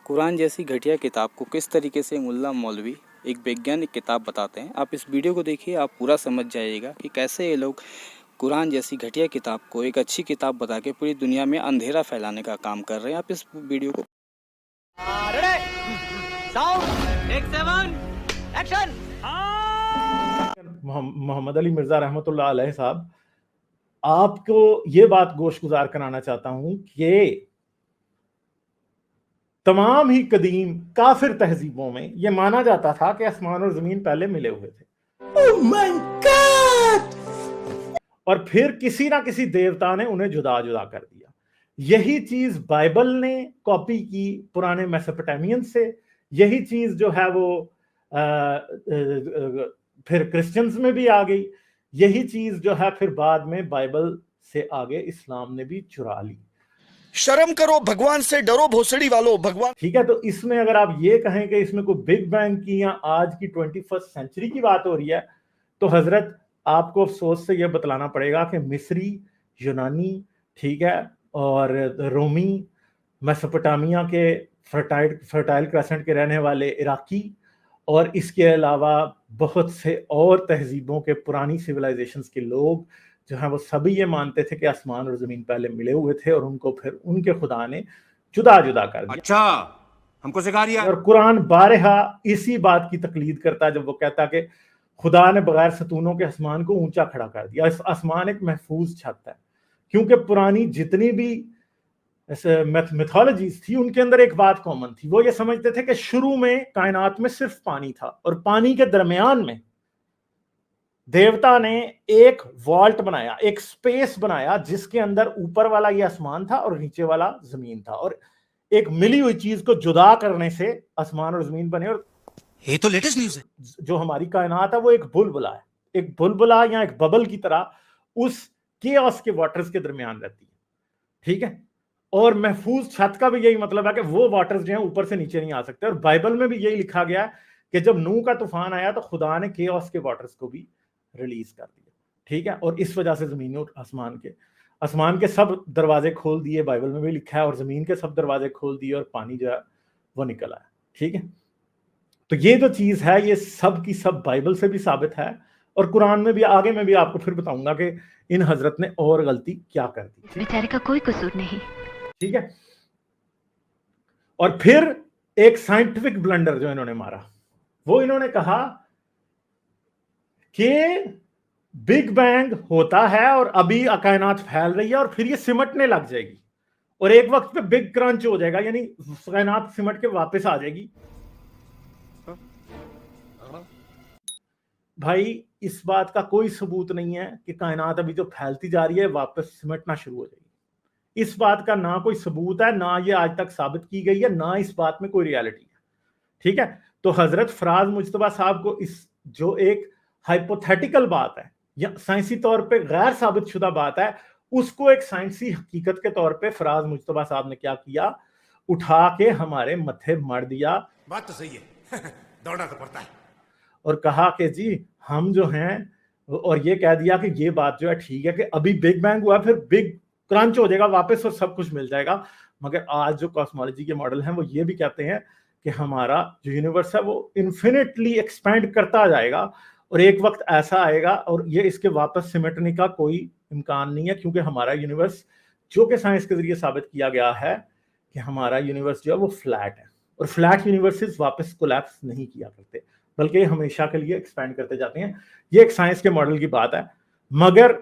कुरान जैसी घटिया किताब को किस तरीके से मुल्ला मौलवी एक वैज्ञानिक किताब बताते हैं। आप इस वीडियो को देखिए, आप पूरा समझ जाइएगा कि कैसे ये लोग कुरान जैसी घटिया किताब को एक अच्छी किताब बता के पूरी दुनिया में अंधेरा फैलाने का काम कर रहे हैं। आप इस वीडियो को मोहम्मद अली मिर्जा रहमतुल्लाह अलैह साहब, आपको ये बात गोशगुजार कराना चाहता हूं कि तमाम ही कदीम काफिर तहजीबों में यह माना जाता था कि आसमान और जमीन पहले मिले हुए थे। Oh my God! और फिर किसी ना किसी देवता ने उन्हें जुदा जुदा कर दिया। यही चीज बाइबल ने कॉपी की पुराने मेसोपोटामियन से। यही चीज जो है वो फिर क्रिश्चियंस में भी आ गई। यही चीज जो है फिर बाद में बाइबल से आगे इस्लाम ने भी चुरा ली। शर्म करो, भगवान से डरो भोसड़ी वालों। भगवान, ठीक है, तो इसमें अगर आप ये कहें कि इसमें कोई बिग बैंग की या आज की 21st सेंचुरी की बात हो रही है, तो हजरत आपको अफसोस से यह बतलाना पड़ेगा कि मिस्री, यूनानी, ठीक है, और रोमी, मेसोपोटामिया के फर्टाइल क्रेसेंट के रहने वाले इराकी, और इसके अलावा बहुत से और तहजीबों के पुरानी सिविलाइजेशंस के लोग जो है वो सभी ये मानते थे कि आसमान और जमीन पहले मिले हुए थे और उनको फिर उनके खुदा ने जुदा जुदा कर दिया। अच्छा, हमको सिखा दिया। और कुरान बारहा इसी बात की तकलीद करता है जब वो कहता कि खुदा ने बगैर सतूनों के आसमान को ऊंचा खड़ा कर दिया। आसमान एक महफूज छत है, क्योंकि पुरानी जितनी भी मिथोलॉजीज थी उनके अंदर एक बात कॉमन थी। वो ये समझते थे कि शुरू में कायनात में सिर्फ पानी था और पानी के दरमियान में देवता ने एक वॉल्ट बनाया, एक स्पेस बनाया, जिसके अंदर ऊपर वाला ये आसमान था और नीचे वाला जमीन था, और एक मिली हुई चीज को जुदा करने से आसमान और जमीन बने। और ये तो लेटेस्ट न्यूज़ है। जो हमारी कायनात है वो एक बुलबुला है, एक बुलबुला या एक बबल की तरह उस केओस के वाटर्स के दरमियान रहती है, ठीक है। और महफूज छत का भी यही मतलब है कि वो वाटर्स जो है ऊपर से नीचे नहीं आ सकते। और बाइबल में भी यही लिखा गया है कि जब नूह का तूफान आया तो खुदा ने केओस के वाटर्स को भी रिलीज कर दिया, ठीक है। और इस वजह से जमीन और आसमान के सब दरवाजे खोल दिए, बाइबल में भी लिखा है, और जमीन के सब दरवाजे खोल दिए और पानी जो है वो निकल आया, ठीक है। तो ये जो चीज है ये सब की सब बाइबल से भी साबित है, और कुरान में भी आगे मैं भी आपको फिर बताऊंगा कि इन हजरत ने और गलती क्या कर दी। बेचारे का कोई कसूर नहीं, ठीक है। और फिर एक साइंटिफिक ब्लंडर जो इन्होंने मारा, वो इन्होंने कहा कि बिग बैंग होता है और अभी कायनात फैल रही है और फिर ये सिमटने लग जाएगी और एक वक्त पे बिग क्रंच हो जाएगा, यानी कायनात सिमट के वापस आ जाएगी। भाई, इस बात का कोई सबूत नहीं है कि कायनात अभी जो फैलती जा रही है वापस सिमटना शुरू हो जाएगी। इस बात का ना कोई सबूत है, ना ये आज तक साबित की गई है, ना इस बात में कोई रियलिटी है, ठीक है। तो हजरत फराज मुज्तबा साहब को इस जो एक हाइपोथेटिकल बात है या साइंसी तौर पे गैर साबित शुदा बात है, उसको एक साइंसी हकीकत के तौर पे फराज मुज्तबा साहब ने क्या किया, उठा के हमारे मत्थे मार दिया। बात तो सही है, दौड़ना तो पड़ता है। और कहा कि जी हम जो हैं, और ये कह दिया कि ये बात जो है ठीक है कि अभी बिग बैंग हुआ फिर बिग क्रंच हो जाएगा वापस और सब कुछ मिल जाएगा। मगर आज जो कॉस्मोलॉजी के मॉडल हैं वो ये भी कहते हैं कि हमारा जो यूनिवर्स है वो इन्फिनिटली एक्सपैंड करता जाएगा और एक वक्त ऐसा आएगा और ये इसके वापस सिमटने का कोई इम्कान नहीं है, क्योंकि हमारा यूनिवर्स, जो कि साइंस के जरिए साबित किया गया है कि हमारा यूनिवर्स जो है वो फ्लैट है, और फ्लैट यूनिवर्सेस वापस कोलैप्स नहीं किया करते बल्कि हमेशा के लिए एक्सपैंड करते जाते हैं। ये एक साइंस के मॉडल की बात है, मगर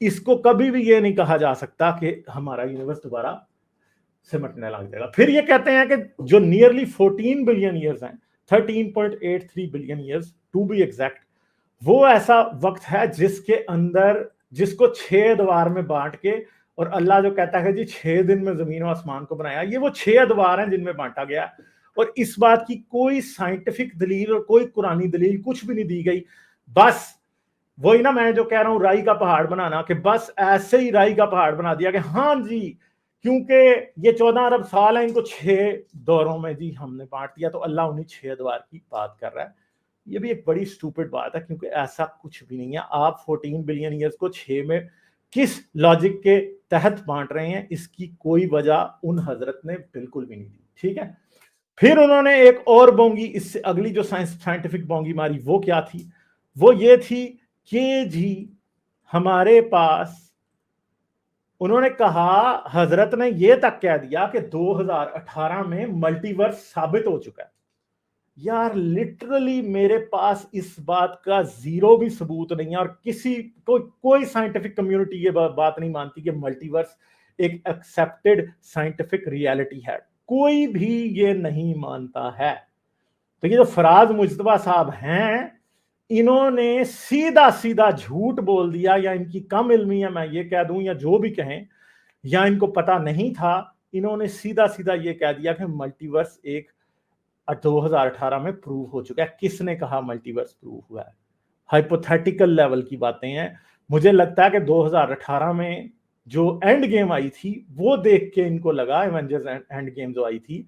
इसको कभी भी ये नहीं कहा जा सकता कि हमारा यूनिवर्स दोबारा सिमटने लग जाएगा। फिर ये कहते हैं कि जो नियरली 14 बिलियन ईयर्स हैं, 13.83 billion years to be exact, वो ऐसा वक्त है जिसके अंदर, जिसको 6 अदवार में बांट के, और अल्लाह जो कहता है जी 6 दिन में जमीन और आसमान को बनाया, ये वो 6 अदवार हैं जिनमें बांटा गया। और इस बात की कोई साइंटिफिक दलील और कोई कुरानी दलील कुछ भी नहीं दी गई। बस वही ना मैं जो कह रहा हूं, राई का पहाड़ बनाना, कि बस ऐसे ही राई का पहाड़ बना दिया कि हाँ जी क्योंकि ये 14 अरब साल है, इनको 6 दौरों में जी हमने बांट दिया, तो अल्लाह उन्हीं 6 अदवार की बात कर रहा है। ये भी एक बड़ी स्टूपिड बात है, क्योंकि ऐसा कुछ भी नहीं है। आप 14 बिलियन ईयर्स को 6 में किस लॉजिक के तहत बांट रहे हैं, इसकी कोई वजह उन हजरत ने बिल्कुल भी नहीं दी, ठीक है। फिर उन्होंने एक और बोंगी, इससे अगली जो साइंटिफिक बोंगी मारी वो क्या थी, वो ये थी कि जी हमारे पास, उन्होंने कहा, हजरत ने ये तक कह दिया कि 2018 में मल्टीवर्स साबित हो चुका है। यार लिटरली मेरे पास इस बात का जीरो भी सबूत नहीं है, और कोई साइंटिफिक कम्युनिटी ये बात नहीं मानती कि मल्टीवर्स एक एक्सेप्टेड साइंटिफिक रियलिटी है, कोई भी ये नहीं मानता है। तो ये जो फराज मुज्तबा साहब हैं, इन्होंने सीधा सीधा झूठ बोल दिया, या इनकी कम इल्मी है मैं ये कह दूं, या जो भी कहें, या इनको पता नहीं था, इन्होंने सीधा सीधा ये कह दिया कि मल्टीवर्स एक 2018 में प्रूव हो चुका है। किसने कहा मल्टीवर्स प्रूव हुआ है? हाइपोथेटिकल लेवल की बातें हैं। मुझे लगता है कि 2018 में जो एंड गेम आई थी वो देख के इनको लगा, एवेंजर्स एंड गेम जो आई थी,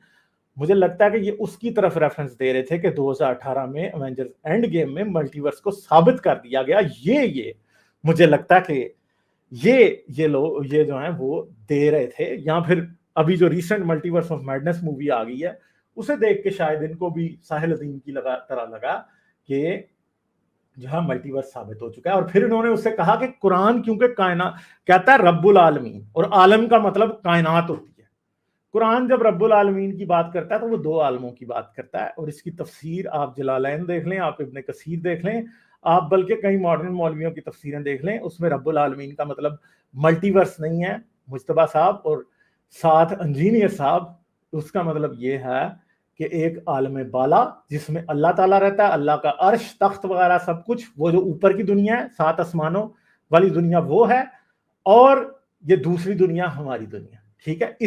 मुझे लगता है कि ये उसकी तरफ रेफरेंस दे रहे थे कि 2018 में एवेंजर्स एंड गेम में मल्टीवर्स को साबित कर दिया गया। ये मुझे लगता है कि ये लोग ये जो हैं वो दे रहे थे, या फिर अभी जो recent multiverse of madness movie आ गई है उसे देख के शायद इनको भी साहिल-उद-दीन की तरह लगा कि जहां मल्टीवर्स साबित हो चुका है। और फिर इन्होंने उससे कहा कि कुरान क्योंकि कायनात कहता है रब्बुल आलमीन, और आलम का मतलब कायनात होती है। कुरान जब रब्बुल आलमीन की बात करता है तो वो दो आलमों की बात करता है, और इसकी तफसीर आप जलालैन देख लें, आप इब्न कसीर देख लें, आप बल्कि कई मॉडर्न मौलवियों की तफसीरें देख लें, उसमें रब्बुल आलमीन का मतलब मल्टीवर्स नहीं है मुज्तबा साहब और साथ इंजीनियर साहब, उसका मतलब ये है कि एक आलम बाला जिसमें अल्लाह ताला रहता है, अल्लाह का अर्श तख्त वगैरह सब कुछ, वो जो ऊपर की दुनिया है, 7 आसमानों वाली दुनिया वो है, और ये दूसरी दुनिया हमारी दुनिया, ठीक है।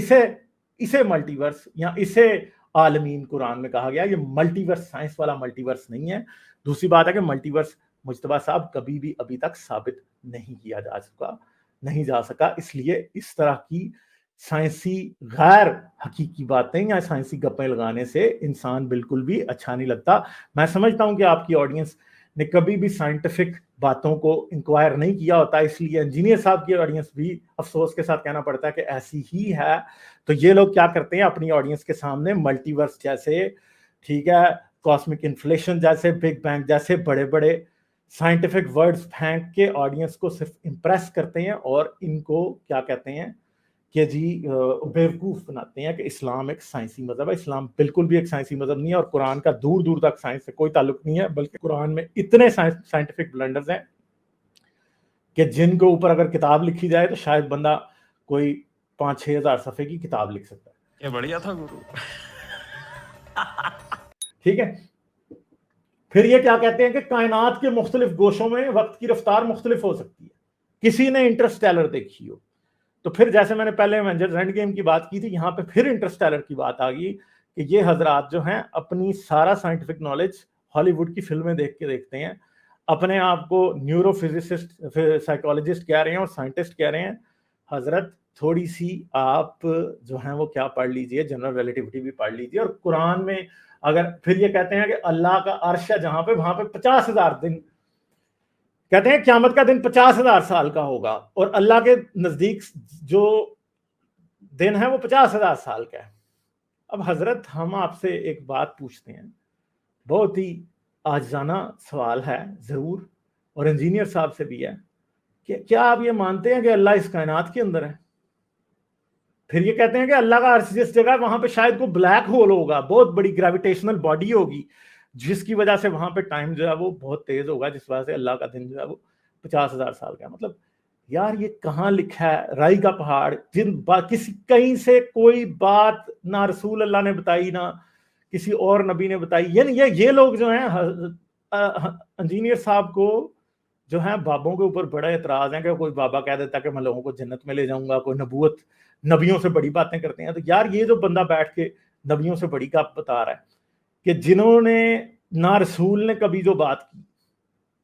इसे मल्टीवर्स या इसे आलमीन कुरान में कहा गया। ये मल्टीवर्स साइंस वाला मल्टीवर्स नहीं है। दूसरी बात है कि मल्टीवर्स मुज्तबा साहब कभी भी अभी तक साबित नहीं जा सका, इसलिए इस तरह की साइंसी गैर हकीकी बातें या साइंसी गप्पे लगाने से इंसान बिल्कुल भी अच्छा नहीं लगता। मैं समझता हूं कि आपकी ऑडियंस ने कभी भी साइंटिफिक बातों को इंक्वायर नहीं किया होता, इसलिए इंजीनियर साहब की ऑडियंस भी अफसोस के साथ कहना पड़ता है कि ऐसी ही है। तो ये लोग क्या करते हैं, अपनी ऑडियंस के सामने मल्टीवर्स जैसे, ठीक है, कॉस्मिक इन्फ्लेशन जैसे, बिग बैंग जैसे बड़े बड़े साइंटिफिक वर्ड्स फेंक के ऑडियंस को सिर्फ इम्प्रेस करते हैं, और इनको क्या कहते हैं कि जी बेवकूफ़ बनाते हैं कि इस्लाम एक साइंसी मज़हब है। इस्लाम बिल्कुल भी एक साइंसी मज़हब नहीं है, और कुरान का दूर दूर तक साइंस से कोई ताल्लुक नहीं है, बल्कि कुरान में इतने साइंटिफिक ब्लंडर्स हैं कि जिनके ऊपर अगर किताब लिखी जाए तो शायद बंदा कोई 5-6 हज़ार सफ़े की किताब लिख सकता है। ये बढ़िया था गुरु। ठीक है। फिर ये क्या कहते हैं कि कायनात के मुख्तलिफ गोशों में वक्त की रफ्तार मुख्तलिफ हो सकती है। किसी ने इंटरस्टेलर देखी हो, तो फिर जैसे मैंने पहले एवेंजर्स एंड गेम की बात की थी, यहाँ पे फिर इंटरस्टेलर की बात आ गई कि ये हजरात जो हैं अपनी सारा साइंटिफिक नॉलेज हॉलीवुड की फिल्में देख के देखते हैं, अपने आप को न्यूरोफिजिसिस्ट साइकोलॉजिस्ट कह रहे हैं और साइंटिस्ट कह रहे हैं। हजरत थोड़ी सी आप जो हैं वो क्या पढ़ लीजिए, जनरल रिलेटिविटी भी पढ़ लीजिए, और कुरान में अगर फिर ये कहते हैं कि अल्लाह का अर्श है जहां पे, वहां पे 50,000 दिन, कहते हैं क़यामत का दिन 50,000 साल का होगा, और अल्लाह के नजदीक जो दिन है वो 50,000 साल का है। अब हजरत हम आपसे एक बात पूछते हैं, बहुत ही आजाना सवाल है जरूर, और इंजीनियर साहब से भी है, कि क्या आप ये मानते हैं कि अल्लाह इस कायनात के अंदर है? फिर ये कहते हैं कि अल्लाह का अर्श जिस जगह, वहां पे शायद कोई ब्लैक होल होगा, बहुत बड़ी ग्रेविटेशनल बॉडी होगी, जिसकी वजह से वहां पे टाइम जो है वो बहुत तेज होगा, जिस वजह से अल्लाह का दिन जो है वो 50,000 साल का है। मतलब यार ये कहाँ लिखा है? राई का पहाड़, किसी कहीं से कोई बात ना रसूल अल्लाह ने बताई ना किसी और नबी ने बताई। ये लोग जो हैं इंजीनियर साहब को जो है बाबों के ऊपर बड़ा एतराज है कि कोई बाबा कह देता है कि मैं लोगों को जन्नत में ले जाऊंगा, कोई नबूवत नबियों से बड़ी बातें करते हैं। तो यार ये जो बंदा बैठ के नबियों से बड़ी बात बता रहा है कि जिन्होंने ना रसूल ने कभी जो बात की,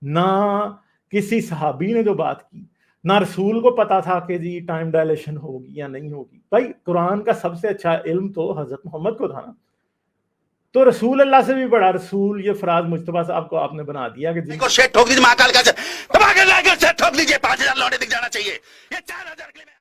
ना किसी सहाबी ने जो बात की, ना रसूल को पता था कि जी टाइम डायलेशन होगी या नहीं होगी। भाई कुरान का सबसे अच्छा इल्म तो हजरत मोहम्मद को था ना, तो रसूल अल्लाह से भी बड़ा रसूल ये फराज मुज्तबा साहब को आपने बना दिया कि को शेर ठोक दीजिए, महाकाल का दबा के लाके शेर ठोक दीजिए, 5,000 लौटे दिख जाना चाहिए। ये 4,000 के लिए